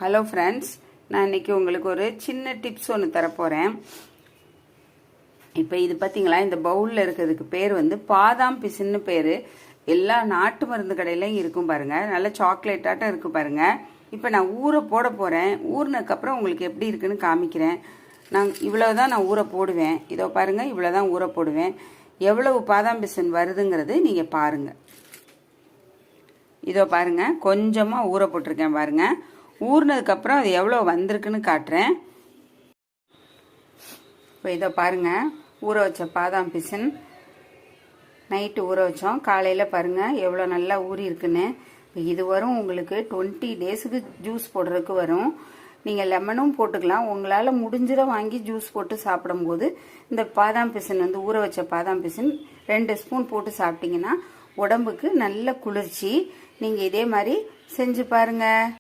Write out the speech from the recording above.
Hello friends, நான் இன்னைக்கு உங்களுக்கு ஒரு சின்ன டிப்ஸ் ஒன்று தரப்போகிறேன். இப்போ இது பார்த்தீங்களா, இந்த பவுலில் இருக்கிறதுக்கு பேர் வந்து பாதாம் பிசின்னு பேர். எல்லா நாட்டு மருந்து கடையிலையும் இருக்கும் பாருங்கள், நல்ல சாக்லேட்டாட்டம் இருக்குது பாருங்கள். இப்போ நான் ஊற போட போகிறேன். ஊறினதுக்கப்புறம் உங்களுக்கு எப்படி இருக்குன்னு காமிக்கிறேன். இவ்வளவுதான் நான் ஊற போடுவேன். இதோ பாருங்கள், இவ்வளோதான் ஊற போடுவேன். எவ்வளவு பாதாம் பிசின் வருதுங்கிறது நீங்கள் பாருங்கள். இதோ பாருங்கள், கொஞ்சமாக ஊற போட்டிருக்கேன் பாருங்கள். ஊறினதுக்கப்புறம் அது எவ்வளோ வந்திருக்குன்னு காட்டுறேன். இப்போ இதை பாருங்கள், ஊற வச்ச பாதாம் பிசின் நைட்டு ஊற வச்சோம். காலையில் பாருங்கள் எவ்வளோ நல்லா ஊறி இருக்குன்னு. இது வரும் உங்களுக்கு 20 டேஸுக்கு ஜூஸ் போடுறதுக்கு வரும். நீங்கள் லெமனும் போட்டுக்கலாம். உங்களால் முடிஞ்சதை வாங்கி ஜூஸ் போட்டு சாப்பிடும்போது இந்த பாதாம் பிசின் வந்து ஊற வச்ச பாதாம் பிசின் 2 ஸ்பூன் போட்டு சாப்பிட்டீங்கன்னா உடம்புக்கு நல்ல குளிர்ச்சி. நீங்கள் இதே மாதிரி செஞ்சு பாருங்கள்.